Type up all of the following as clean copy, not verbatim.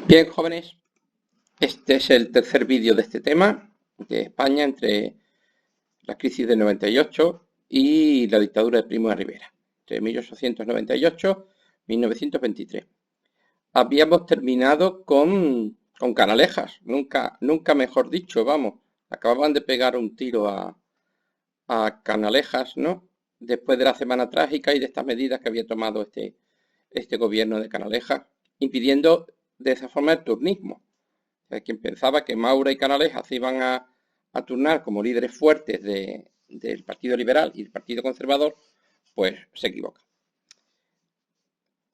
Bien, jóvenes, este es el tercer vídeo de este tema, de España entre la crisis del 98 y la dictadura de Primo de Rivera, entre 1898 y 1923. Habíamos terminado con Canalejas, nunca mejor dicho, vamos, acababan de pegar un tiro a Canalejas, ¿no? Después de la semana trágica y de estas medidas que había tomado este gobierno de Canalejas, impidiendo de esa forma el turnismo. Quien pensaba que Maura y Canalejas se iban a turnar como líderes fuertes del Partido Liberal y del Partido Conservador, pues se equivoca.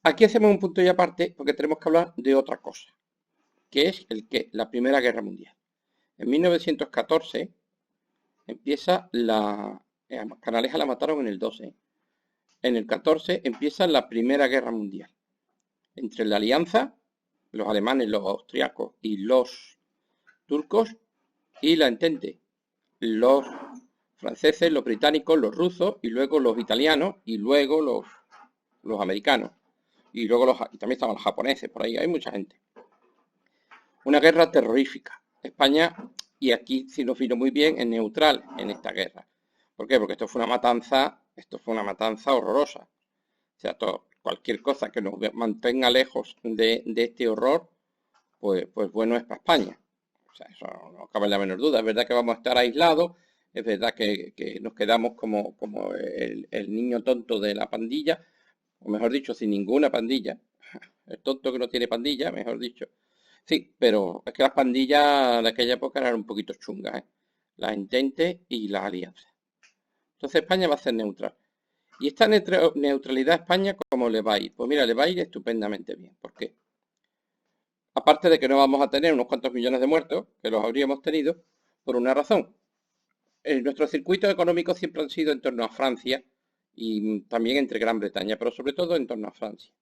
Aquí hacemos un punto y aparte porque tenemos que hablar de otra cosa, que es la Primera Guerra Mundial. En 1914 empieza Canalejas la mataron en el 12. En el 14 empieza la Primera Guerra Mundial entre la Alianza, los alemanes, los austriacos y los turcos, y la Entente, los franceses, los británicos, los rusos, y luego los italianos, y luego los americanos, y luego y también estaban los japoneses, por ahí hay mucha gente. Una guerra terrorífica. España, y aquí sí nos vino muy bien, es neutral en esta guerra. ¿Por qué? Porque esto fue una matanza horrorosa. O sea, cualquier cosa que nos mantenga lejos de este horror, pues bueno es para España. O sea, eso no cabe la menor duda. Es verdad que vamos a estar aislados, es verdad que nos quedamos como el niño tonto de la pandilla, o mejor dicho, sin ninguna pandilla. El tonto que no tiene pandilla, mejor dicho. Sí, pero es que las pandillas de aquella época eran un poquito chungas, ¿eh? Las Entente y las alianzas. Entonces España va a ser neutral. ¿Y esta neutralidad a España cómo le va a ir? Pues mira, le va a ir estupendamente bien. ¿Por qué? Aparte de que no vamos a tener unos cuantos millones de muertos, que los habríamos tenido, por una razón. Nuestros circuitos económicos siempre han sido en torno a Francia y también entre Gran Bretaña, pero sobre todo en torno a Francia.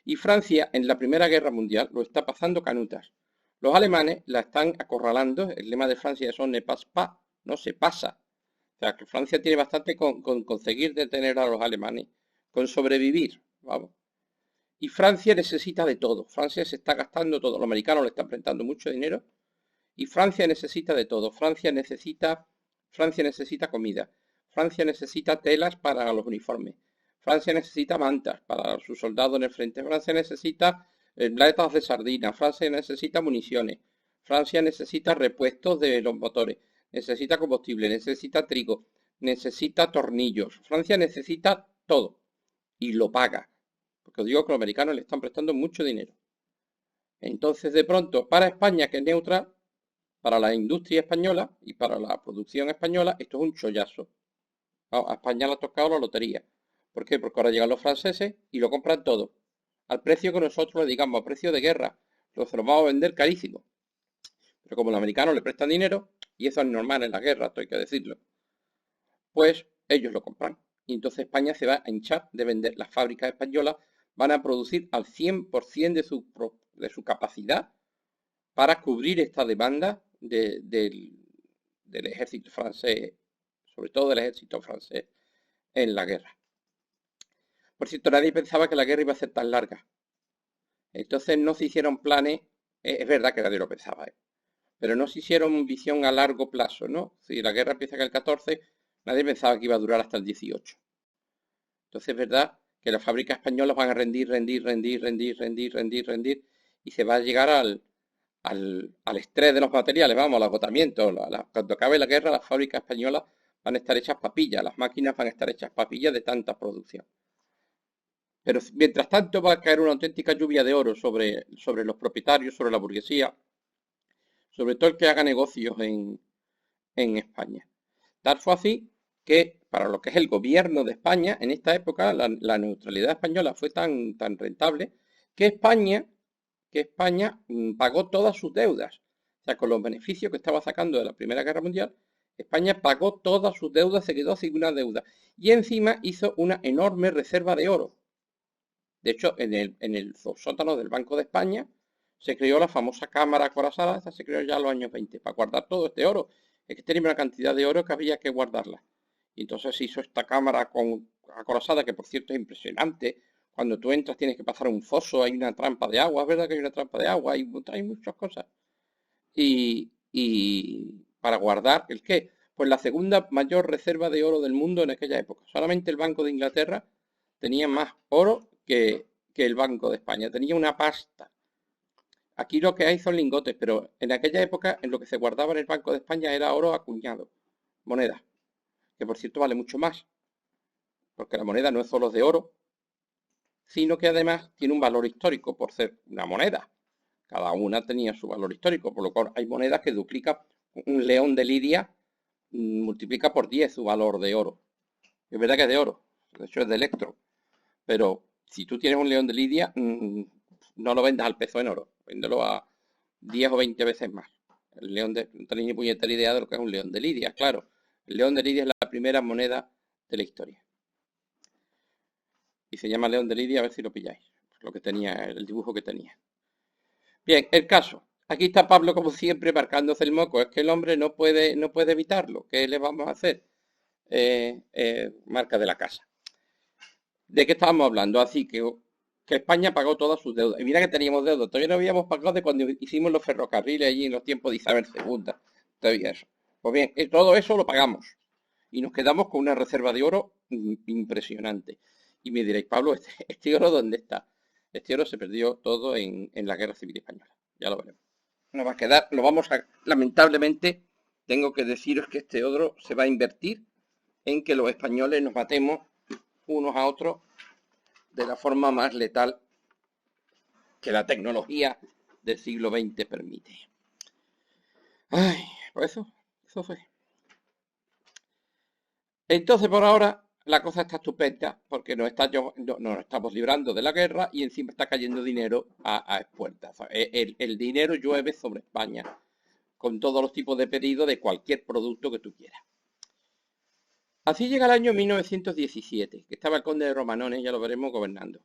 Y Francia en la Primera Guerra Mundial lo está pasando canutas. Los alemanes la están acorralando. El lema de Francia es on ne passe pas, no se pasa. O sea, que Francia tiene bastante con conseguir detener a los alemanes, con sobrevivir, vamos. Y Francia necesita de todo. Francia se está gastando todo. Los americanos le están prestando mucho dinero y Francia necesita de todo. Francia necesita comida. Francia necesita telas para los uniformes. Francia necesita mantas para sus soldados en el frente. Francia necesita latas de sardina. Francia necesita municiones. Francia necesita repuestos de los motores. Necesita combustible. Necesita trigo. Necesita tornillos. Francia necesita todo. Y lo paga. Porque os digo que los americanos le están prestando mucho dinero. Entonces, de pronto, para España, que es neutral, para la industria española y para la producción española, esto es un chollazo. A España le ha tocado la lotería. ¿Por qué? Porque ahora llegan los franceses y lo compran todo. Al precio que nosotros le digamos, a precio de guerra. Se lo vamos a vender carísimo. Pero como los americanos le prestan dinero, y eso es normal en la guerra, esto hay que decirlo, pues ellos lo compran. Y entonces España se va a hinchar de vender. Las fábricas españolas van a producir al 100% de su capacidad para cubrir esta demanda del ejército francés, sobre todo del ejército francés en la guerra. Por cierto, nadie pensaba que la guerra iba a ser tan larga. Entonces no se hicieron planes, es verdad que nadie lo pensaba, pero no se hicieron visión a largo plazo, ¿no? Si la guerra empieza en el 14, nadie pensaba que iba a durar hasta el 18. Entonces es verdad que las fábricas españolas van a rendir, y se va a llegar al estrés de los materiales, vamos, al agotamiento. Cuando acabe la guerra, las fábricas españolas van a estar hechas papillas, las máquinas van a estar hechas papillas de tanta producción. Pero mientras tanto va a caer una auténtica lluvia de oro sobre los propietarios, sobre la burguesía, sobre todo el que haga negocios en España. Tal fue así que para lo que es el gobierno de España, en esta época la neutralidad española fue tan rentable que España pagó todas sus deudas. O sea, con los beneficios que estaba sacando de la Primera Guerra Mundial, España pagó todas sus deudas, se quedó sin una deuda. Y encima hizo una enorme reserva de oro. De hecho, en el sótano del Banco de España se creó la famosa cámara acorazada, esta se creó ya en los años 20, para guardar todo este oro. Es que tenía una cantidad de oro que había que guardarla. Y entonces se hizo esta cámara acorazada, que por cierto es impresionante, Cuando tú entras tienes que pasar un foso, hay una trampa de agua, es verdad que hay una trampa de agua, hay muchas cosas. Y para guardar, ¿el qué? Pues la segunda mayor reserva de oro del mundo en aquella época. Solamente el Banco de Inglaterra tenía más oro que el Banco de España. Tenía una pasta. Aquí lo que hay son lingotes, pero en aquella época en lo que se guardaba en el Banco de España era oro acuñado, moneda, que por cierto vale mucho más, porque la moneda no es solo de oro, sino que además tiene un valor histórico por ser una moneda. Cada una tenía su valor histórico, por lo cual hay monedas que duplican. Un león de Lidia multiplica por 10 su valor de oro. Es verdad que es de oro, de hecho es de electro, pero si tú tienes un león de Lidia, no lo vendas al peso en oro, véndelo a 10 o 20 veces más. El león de, no tenéis ni puñetera idea de lo que es un león de Lidia, claro. El león de Lidia es la primera moneda de la historia. Y se llama león de Lidia, a ver si lo pilláis. Lo que tenía, el dibujo que tenía. Bien, el caso. Aquí está Pablo, como siempre, marcándose el moco. Es que el hombre no puede evitarlo. ¿Qué le vamos a hacer? Marca de la casa. ¿De qué estábamos hablando? Así que España pagó todas sus deudas. Y mira que teníamos deudas. Todavía no habíamos pagado de cuando hicimos los ferrocarriles allí en los tiempos de Isabel II. Todavía eso. Pues bien, todo eso lo pagamos. Y nos quedamos con una reserva de oro impresionante. Y me diréis, Pablo, ¿este oro dónde está? Este oro se perdió todo en la Guerra Civil Española. Ya lo veremos. Nos va a quedar, lamentablemente, tengo que deciros que este oro se va a invertir en que los españoles nos matemos unos a otros de la forma más letal que la tecnología del siglo XX permite. Ay, pues eso fue. Entonces, por ahora, la cosa está estupenda porque nos estamos librando de la guerra y encima está cayendo dinero a expuertas. El dinero llueve sobre España con todos los tipos de pedidos de cualquier producto que tú quieras. Así llega el año 1917, que estaba el conde de Romanones, ya lo veremos, gobernando.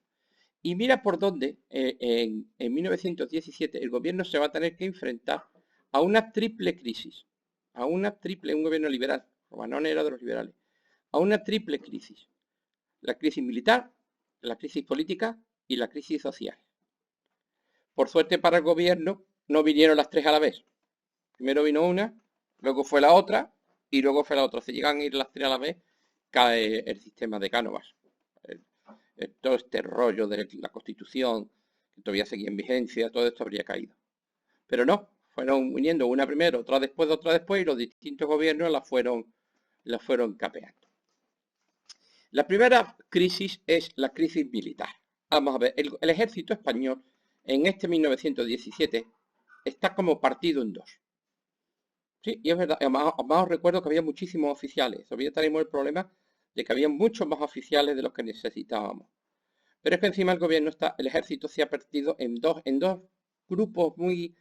Y mira por dónde, en 1917, el gobierno se va a tener que enfrentar a una triple crisis, un gobierno liberal, Romanones era de los liberales, a una triple crisis. La crisis militar, la crisis política y la crisis social. Por suerte para el gobierno, no vinieron las tres a la vez. Primero vino una, luego fue la otra y luego fue la otra. Si llegan a ir las tres a la vez, cae el sistema de Cánovas. Todo este rollo de la Constitución, que todavía seguía en vigencia, todo esto habría caído. Pero no, fueron viniendo una primero, otra después, y los distintos gobiernos la fueron capeando. La primera crisis es la crisis militar. Vamos a ver, el ejército español en este 1917 está como partido en dos. Sí, y es verdad, además os recuerdo que había muchísimos oficiales. Todavía tenemos el problema de que había muchos más oficiales de los que necesitábamos. Pero es que encima el ejército se ha partido en dos grupos muy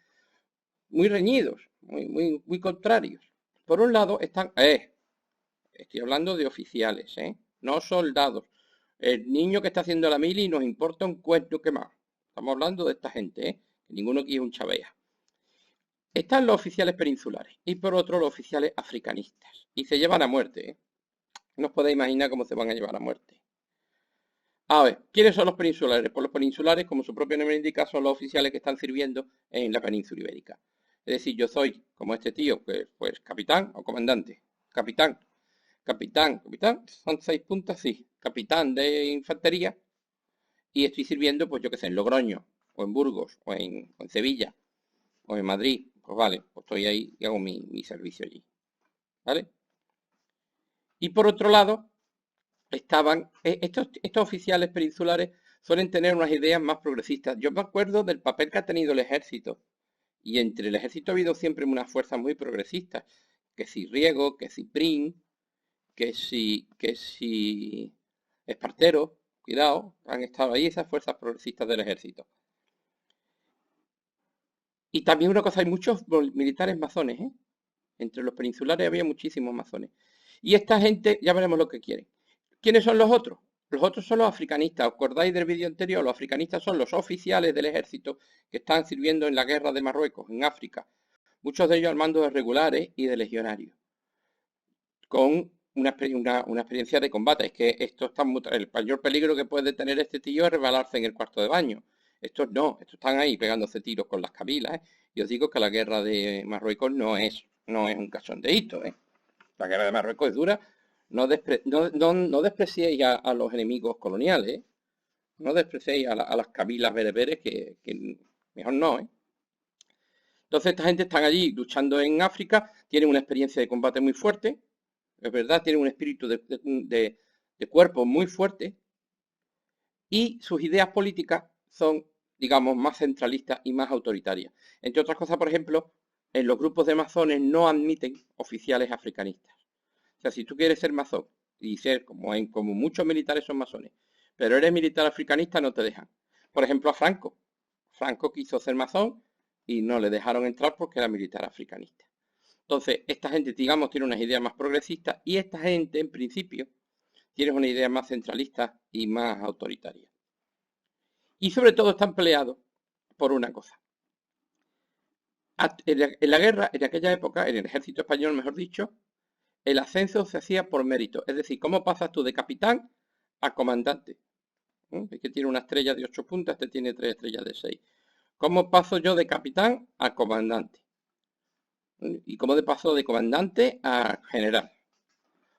reñidos, muy contrarios. Por un lado están, estoy hablando de oficiales, no soldados. El niño que está haciendo la mili nos importa un cuento que más. Estamos hablando de esta gente, que ninguno aquí es un chavea. Están los oficiales peninsulares y por otro los oficiales africanistas. Y se llevan a muerte, No os podéis imaginar cómo se van a llevar a muerte. A ver, ¿quiénes son los peninsulares? Pues los peninsulares, como su propio nombre indica, son los oficiales que están sirviendo en la península ibérica. Es decir, yo soy, como este tío, pues capitán o comandante. Capitán, son 6 puntas, sí. Capitán de infantería. Y estoy sirviendo, pues yo qué sé, en Logroño, o en Burgos, o en Sevilla, o en Madrid. Pues vale, pues estoy ahí y hago mi servicio allí. ¿Vale? Y por otro lado, estaban, estos oficiales peninsulares suelen tener unas ideas más progresistas. Yo me acuerdo del papel que ha tenido el ejército. Y entre el ejército ha habido siempre unas fuerzas muy progresistas. Que si Riego, que si Prim, que si Espartero, cuidado, han estado ahí esas fuerzas progresistas del ejército. Y también una cosa, hay muchos militares masones, Entre los peninsulares había muchísimos masones. Y esta gente, ya veremos lo que quieren. ¿Quiénes son los otros? Los otros son los africanistas. ¿Os acordáis del vídeo anterior? Los africanistas son los oficiales del ejército que están sirviendo en la guerra de Marruecos, en África. Muchos de ellos al mando de regulares y de legionarios. Con una experiencia de combate. Es que esto está el mayor peligro que puede tener este tío es resbalarse en el cuarto de baño. Estos no, estos están ahí pegándose tiros con las cabilas, ¿eh? Y os digo que la guerra de Marruecos no es un cachondeíto, ¿eh? La guerra de Marruecos es dura. No despreciéis a los enemigos coloniales, ¿eh? No despreciéis a las cabilas bereberes que mejor no, ¿eh? Entonces esta gente están allí luchando en África, tienen una experiencia de combate muy fuerte, es verdad, tienen un espíritu de cuerpo muy fuerte y sus ideas políticas son, digamos, más centralistas y más autoritarias. Entre otras cosas, por ejemplo, en los grupos de masones no admiten oficiales africanistas. O sea, si tú quieres ser masón y ser como muchos militares son masones, pero eres militar africanista, no te dejan. Por ejemplo, a Franco. Franco quiso ser masón y no le dejaron entrar porque era militar africanista. Entonces, esta gente, digamos, tiene unas ideas más progresistas y esta gente, en principio, tiene una idea más centralista y más autoritaria. Y sobre todo están peleados por una cosa. En la guerra, en aquella época, en el ejército español, mejor dicho, el ascenso se hacía por mérito. Es decir, ¿cómo pasas tú de capitán a comandante? Es que tiene una estrella de 8 puntas, este tiene 3 estrellas de 6. ¿Cómo paso yo de capitán a comandante? ¿Y cómo paso de comandante a general?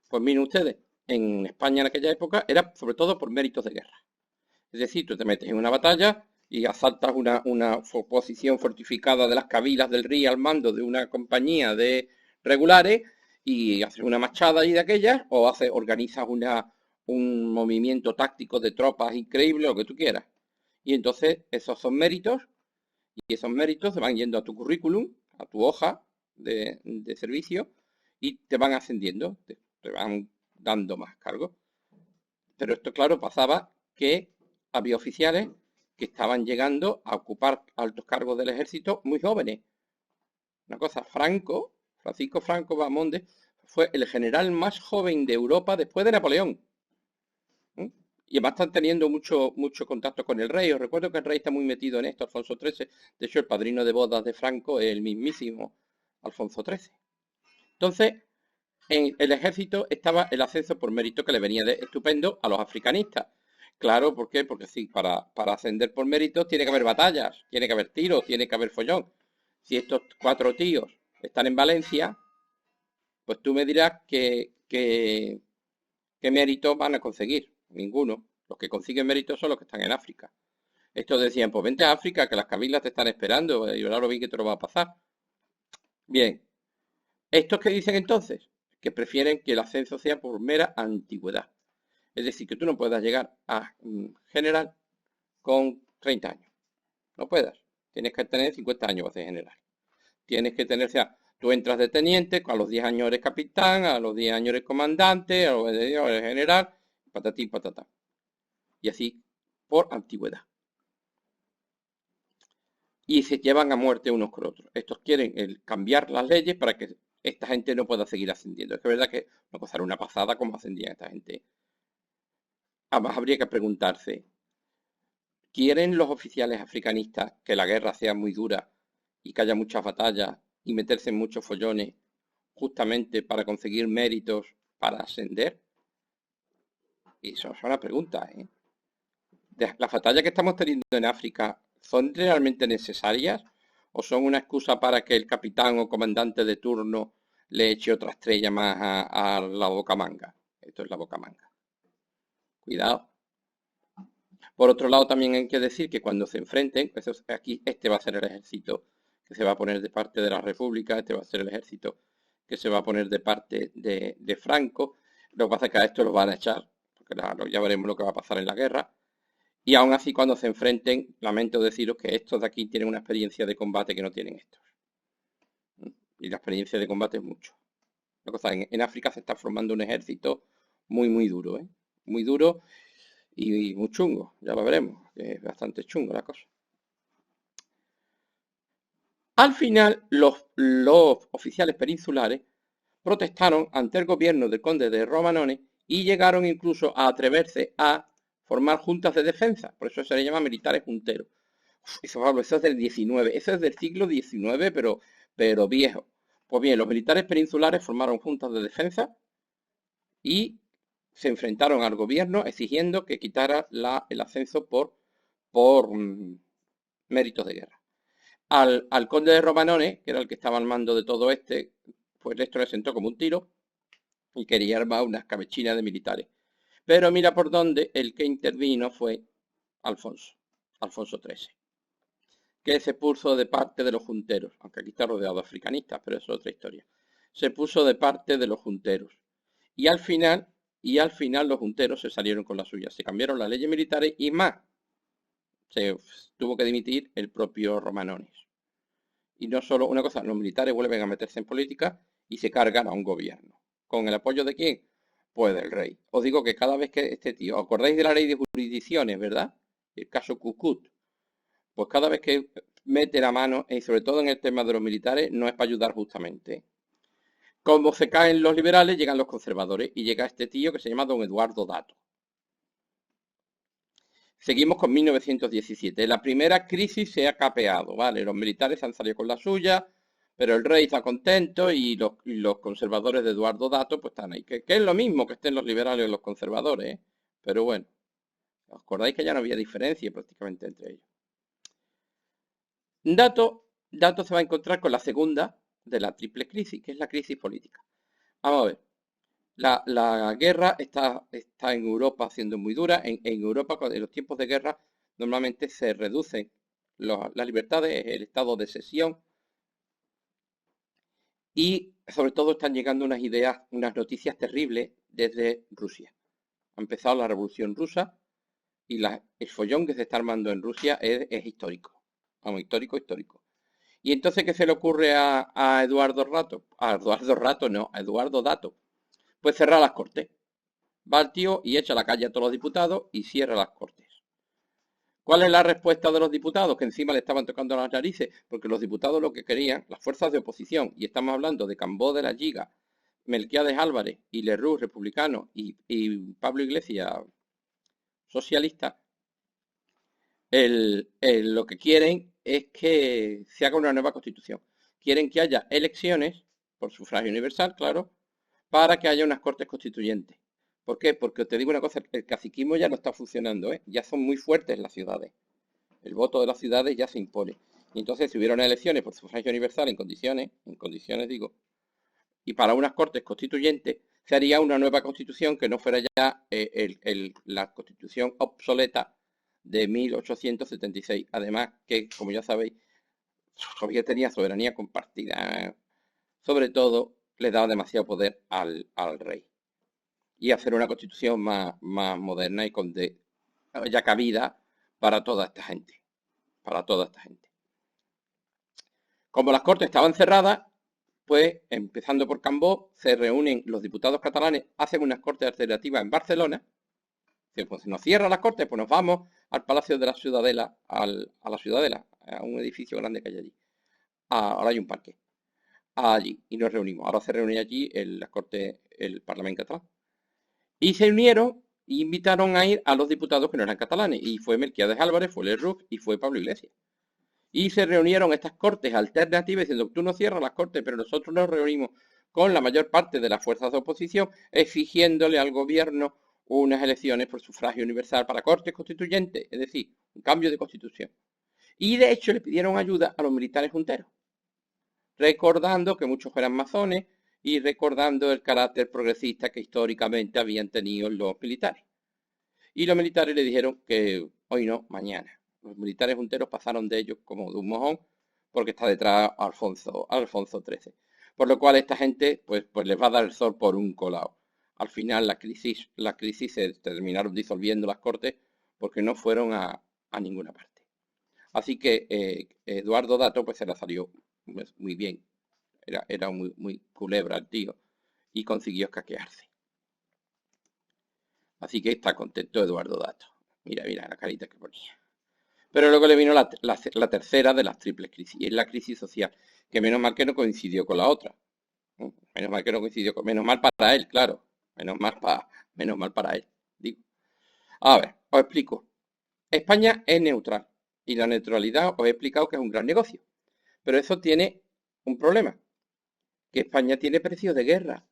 Pues miren ustedes, en España en aquella época era sobre todo por méritos de guerra. Es decir, tú te metes en una batalla y asaltas una posición fortificada de las cabilas del Río al mando de una compañía de regulares y haces una machada ahí de aquellas o organizas un movimiento táctico de tropas increíble, lo que tú quieras. Y entonces esos son méritos y esos méritos se van yendo a tu currículum, a tu hoja de servicio y te van ascendiendo, te van dando más cargos. Pero esto, claro, pasaba que había oficiales que estaban llegando a ocupar altos cargos del ejército muy jóvenes. Una cosa, Francisco Franco Bahamonde, fue el general más joven de Europa después de Napoleón. Y además están teniendo mucho contacto con el rey. Os recuerdo que el rey está muy metido en esto, Alfonso XIII. De hecho, el padrino de bodas de Franco es el mismísimo Alfonso XIII. Entonces, en el ejército estaba el ascenso por mérito que le venía de estupendo a los africanistas. Claro, ¿por qué? Porque sí, para ascender por méritos tiene que haber batallas, tiene que haber tiros, tiene que haber follón. Si estos 4 tíos están en Valencia, pues tú me dirás qué méritos van a conseguir. Ninguno. Los que consiguen méritos son los que están en África. Estos decían, pues vente a África, que las cabilas te están esperando, y ahora lo vi que te lo va a pasar. Bien. ¿Estos qué dicen entonces? Que prefieren que el ascenso sea por mera antigüedad. Es decir, que tú no puedas llegar a general con 30 años. No puedas. Tienes que tener 50 años para ser general. Tienes que tener, o sea, tú entras de teniente, a los 10 años eres capitán, a los 10 años eres comandante, a los 10 años eres general, patatín, patatá. Y así, por antigüedad. Y se llevan a muerte unos con otros. Estos quieren cambiar las leyes para que esta gente no pueda seguir ascendiendo. Es que es verdad que no puede ser una pasada como ascendía esta gente. Además, habría que preguntarse, ¿quieren los oficiales africanistas que la guerra sea muy dura y que haya muchas batallas y meterse en muchos follones justamente para conseguir méritos para ascender? Eso es una pregunta, ¿eh? ¿Las batallas que estamos teniendo en África son realmente necesarias o son una excusa para que el capitán o comandante de turno le eche otra estrella más a la bocamanga? Esto es la bocamanga. Cuidado. Por otro lado, también hay que decir que cuando se enfrenten, aquí este va a ser el ejército que se va a poner de parte de la República, este va a ser el ejército que se va a poner de parte de Franco. Lo que pasa es que a esto los van a echar, porque ya veremos lo que va a pasar en la guerra. Y aún así, cuando se enfrenten, lamento deciros que estos de aquí tienen una experiencia de combate que no tienen estos. Y la experiencia de combate es mucho. La cosa, en África se está formando un ejército muy duro, ¿eh? Muy duro y muy chungo, ya lo veremos, que es bastante chungo la cosa. Al final, los oficiales peninsulares protestaron ante el gobierno del conde de Romanone y llegaron incluso a atreverse a formar juntas de defensa, por eso se le llama militares junteros. Eso, Pablo, eso es del 19, eso es del siglo XIX, pero viejo. Pues bien, los militares peninsulares formaron juntas de defensa y se enfrentaron al gobierno exigiendo que quitara el ascenso por méritos de guerra. Al conde de Romanones, que era el que estaba al mando de todo pues esto le sentó como un tiro y quería armar unas cabechinas de militares. Pero mira por dónde el que intervino fue Alfonso XIII, que se puso de parte de los junteros, aunque aquí está rodeado de africanistas, pero eso es otra historia. Se puso de parte de los junteros. Y al final los junteros se salieron con la suya. Se cambiaron las leyes militares y más. Se tuvo que dimitir el propio Romanones. Y no solo una cosa, los militares vuelven a meterse en política y se cargan a un gobierno. ¿Con el apoyo de quién? Pues del rey. Os digo que cada vez que este tío, ¿os acordáis de la ley de jurisdicciones, verdad? El caso Cucut. Pues cada vez que mete la mano, y sobre todo en el tema de los militares, no es para ayudar justamente. Como se caen los liberales, llegan los conservadores y llega este tío que se llama don Eduardo Dato. Seguimos con 1917. La primera crisis se ha capeado, ¿vale? Los militares han salido con la suya, pero el rey está contento y los conservadores de Eduardo Dato pues están ahí. Que es lo mismo que estén los liberales y los conservadores, ¿eh? Pero bueno, ¿os acordáis que ya no había diferencia prácticamente entre ellos? Dato se va a encontrar con la segunda de la triple crisis, que es la crisis política. Vamos a ver. La guerra está en Europa siendo muy dura. En Europa, en los tiempos de guerra, normalmente se reducen las libertades, el estado de excepción y sobre todo están llegando unas ideas, unas noticias terribles desde Rusia. Ha empezado la Revolución Rusa y el follón que se está armando en Rusia es histórico. Vamos, histórico. Y entonces, ¿qué se le ocurre a Eduardo Rato? A Eduardo Dato. Pues cerrar las cortes. Va el tío y echa a la calle a todos los diputados y cierra las cortes. ¿Cuál es la respuesta de los diputados? Que encima le estaban tocando las narices, porque los diputados lo que querían, las fuerzas de oposición, y estamos hablando de Cambó de la Giga, Melquiades Álvarez y Lerroux, republicano, y Pablo Iglesias, socialista, lo que quieren es que se haga una nueva constitución. Quieren que haya elecciones, por sufragio universal, claro, para que haya unas cortes constituyentes. ¿Por qué? Porque te digo una cosa, el caciquismo ya no está funcionando, ¿eh? Ya son muy fuertes las ciudades. El voto de las ciudades ya se impone. Y entonces, si hubiera unas elecciones por sufragio universal en condiciones digo, y para unas cortes constituyentes, se haría una nueva constitución que no fuera ya la constitución obsoleta de 1876. Además que, como ya sabéis, Soviet tenía soberanía compartida. Sobre todo, le daba demasiado poder al rey. Y hacer una constitución más moderna y con ya cabida para toda esta gente. Para toda esta gente. Como las cortes estaban cerradas, pues empezando por Cambó, se reúnen los diputados catalanes, hacen unas cortes alternativas en Barcelona. Pues si nos cierran las cortes, pues nos vamos al Palacio de la Ciudadela, a la Ciudadela, a un edificio grande que hay allí. Ahora hay un parque. Allí. Y nos reunimos. Ahora se reúne allí las cortes, el Parlamento catalán. Y se unieron e invitaron a ir a los diputados que no eran catalanes. Y fue Melquiades Álvarez, fue Lerroux y fue Pablo Iglesias. Y se reunieron estas cortes alternativas diciendo, tú no cierras las cortes, pero nosotros nos reunimos con la mayor parte de las fuerzas de oposición exigiéndole al gobierno unas elecciones por sufragio universal para cortes constituyentes, es decir, un cambio de constitución. Y de hecho le pidieron ayuda a los militares junteros, recordando que muchos eran masones y recordando el carácter progresista que históricamente habían tenido los militares. Y los militares le dijeron que hoy no, mañana. Los militares junteros pasaron de ellos como de un mojón porque está detrás Alfonso XIII. Por lo cual esta gente pues les va a dar el sol por un colado. Al final la crisis se terminaron disolviendo las cortes porque no fueron a ninguna parte. Así que Eduardo Dato pues se la salió muy bien. Era muy culebra el tío y consiguió escaquearse. Así que está contento Eduardo Dato. Mira la carita que ponía. Pero luego le vino la tercera de las triples crisis, y es la crisis social, que menos mal que no coincidió con la otra. Menos mal que no coincidió menos mal para él, claro. Menos mal para él, digo. A ver, os explico. España es neutral, y la neutralidad os he explicado que es un gran negocio. Pero eso tiene un problema, que España tiene precios de guerra.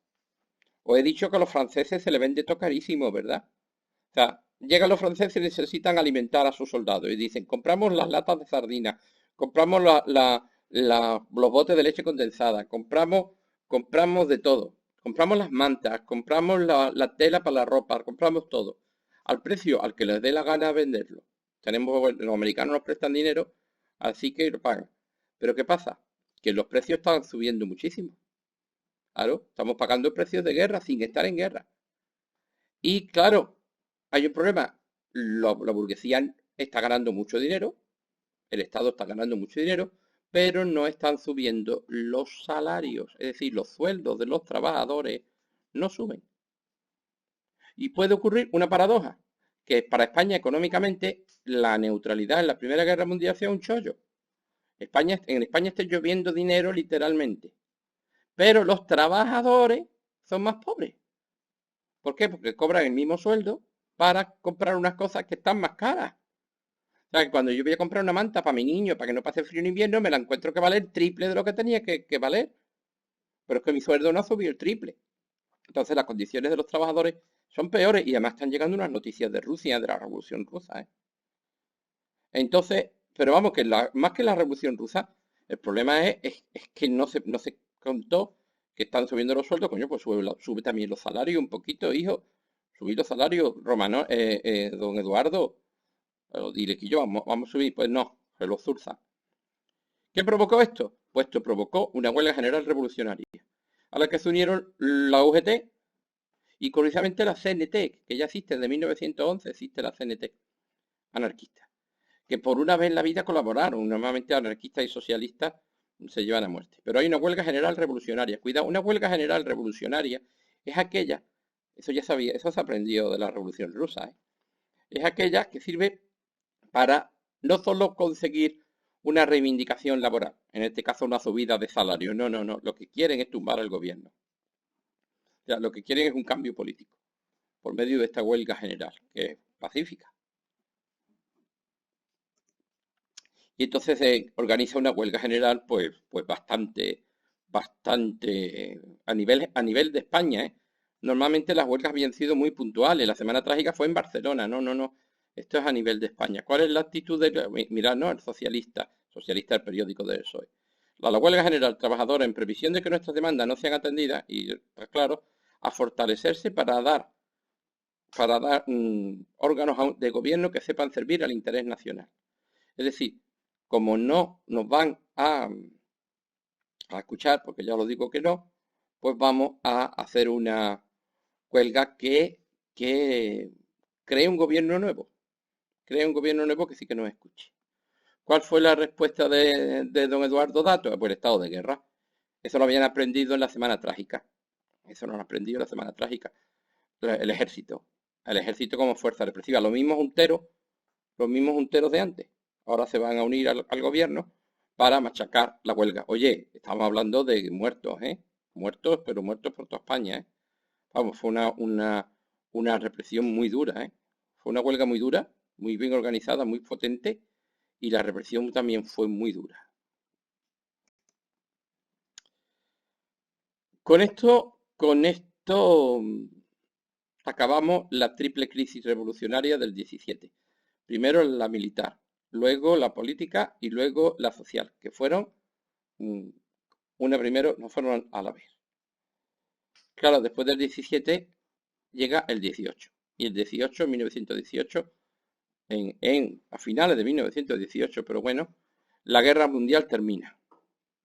Os he dicho que a los franceses se les vende todo carísimo, ¿verdad? O sea, llegan los franceses y necesitan alimentar a sus soldados y dicen, compramos las latas de sardinas, compramos los botes de leche condensada, compramos de todo, compramos las mantas, compramos la tela para la ropa, compramos todo, al precio al que les dé la gana venderlo. Los americanos nos prestan dinero, así que lo pagan. Pero ¿qué pasa? Que los precios están subiendo muchísimo. Claro, estamos pagando precios de guerra sin estar en guerra. Y claro, hay un problema. La burguesía está ganando mucho dinero, el Estado está ganando mucho dinero, pero no están subiendo los salarios, es decir, los sueldos de los trabajadores no suben. Y puede ocurrir una paradoja, que para España económicamente la neutralidad en la Primera Guerra Mundial sea un chollo. En España está lloviendo dinero literalmente, pero los trabajadores son más pobres. ¿Por qué? Porque cobran el mismo sueldo para comprar unas cosas que están más caras. O sea, que cuando yo voy a comprar una manta para mi niño, para que no pase frío en invierno, me la encuentro que vale el triple de lo que tenía que valer. Pero es que mi sueldo no ha subido el triple. Entonces las condiciones de los trabajadores son peores y además están llegando unas noticias de Rusia, de la Revolución Rusa, ¿eh? Entonces, pero vamos, que más que la Revolución Rusa, el problema es que no se contó que están subiendo los sueldos, coño, pues sube también los salarios un poquito, hijo. Subir los salarios, Romano, don Eduardo, dile que yo vamos a subir, pues no, se lo zurza. ¿Qué provocó esto? Pues esto provocó una huelga general revolucionaria, a la que se unieron la UGT y curiosamente la CNT, que ya existe desde 1911, existe la CNT, anarquista, que por una vez en la vida colaboraron. Normalmente anarquistas y socialistas se llevan a muerte. Pero hay una huelga general revolucionaria. Cuidado, una huelga general revolucionaria es aquella, eso ya sabía, eso se aprendió de la Revolución Rusa, ¿eh? Es aquella que sirve para no solo conseguir una reivindicación laboral, en este caso una subida de salario, no, no, no, lo que quieren es tumbar al gobierno. O sea, lo que quieren es un cambio político por medio de esta huelga general, que es pacífica. Y entonces se organiza una huelga general, pues bastante a nivel de España, ¿eh? Normalmente las huelgas habían sido muy puntuales. La Semana Trágica fue en Barcelona. No, no, no. Esto es a nivel de España. ¿Cuál es la actitud de, mirad, no, el socialista del periódico del PSOE? La huelga general trabajadora en previsión de que nuestras demandas no sean atendidas y, pues claro, a fortalecerse para dar órganos de gobierno que sepan servir al interés nacional. Es decir, como no nos van a escuchar, porque ya os digo que no, pues vamos a hacer una huelga que cree un gobierno nuevo. Cree un gobierno nuevo que sí que nos escuche. ¿Cuál fue la respuesta de don Eduardo Dato? Pues el estado de guerra. Eso lo habían aprendido en la Semana Trágica. Eso lo han aprendido en la Semana Trágica. El ejército. El ejército como fuerza represiva. Los mismos junteros de antes. Ahora se van a unir al gobierno para machacar la huelga. Oye, estamos hablando de muertos, ¿eh? Muertos, pero muertos por toda España, ¿eh? Vamos, fue una represión muy dura, ¿eh? Fue una huelga muy dura, muy bien organizada, muy potente, y la represión también fue muy dura. Con esto acabamos la triple crisis revolucionaria del 17. Primero la militar, luego la política y luego la social, que fueron una primero, no fueron a la vez. Claro, después del 17 llega el 18. Y el 18, 1918, a finales de 1918, pero bueno, la guerra mundial termina.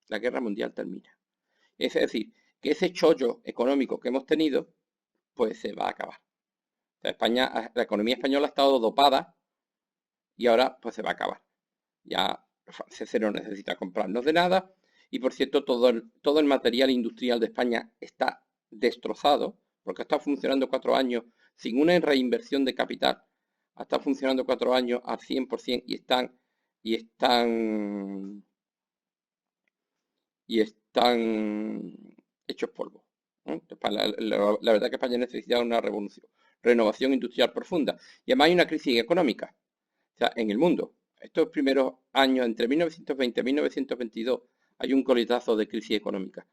La guerra mundial termina. Es decir, que ese chollo económico que hemos tenido, pues se va a acabar. O sea, España, la economía española ha estado dopada y ahora pues se va a acabar. Ya los franceses no necesitan comprarnos de nada. Y por cierto, todo el material industrial de España está destrozado, porque ha estado funcionando 4 años sin una reinversión de capital. Ha estado funcionando 4 años al 100% y están hechos polvo, ¿no? La verdad que España necesita una renovación industrial profunda. Y además hay una crisis económica. O sea, en el mundo, estos primeros años, entre 1920 y 1922, hay un coletazo de crisis económica.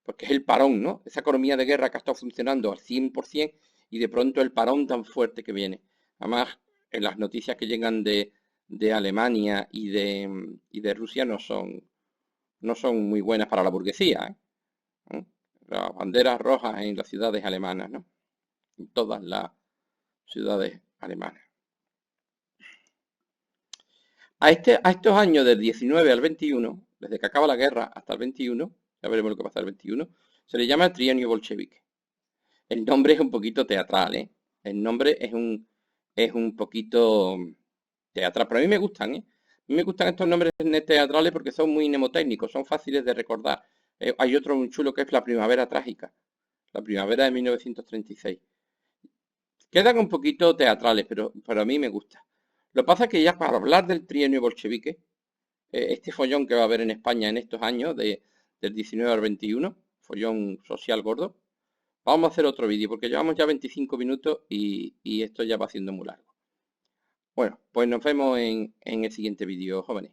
porque es el parón, ¿no? Esa economía de guerra que ha estado funcionando al 100% y de pronto el parón tan fuerte que viene. Además, en las noticias que llegan de Alemania y de Rusia no son muy buenas para la burguesía, ¿eh? Las banderas rojas en las ciudades alemanas, ¿no? En todas las ciudades alemanas. A estos años del 19 al 21, desde que acaba la guerra hasta el 21, ya veremos lo que pasa el 21, se le llama el trienio bolchevique. El nombre es un poquito teatral, ¿eh? El nombre es un poquito teatral, pero a mí me gustan, ¿eh? A mí me gustan estos nombres teatrales porque son muy mnemotécnicos, son fáciles de recordar. Hay otro muy chulo que es la Primavera Trágica, la primavera de 1936. Quedan un poquito teatrales, pero a mí me gusta. Lo que pasa es que ya para hablar del trienio bolchevique, este follón que va a haber en España en estos años, del 19 al 21, follón social gordo, vamos a hacer otro vídeo porque llevamos ya 25 minutos y esto ya va siendo muy largo. Bueno, pues nos vemos en el siguiente vídeo, jóvenes.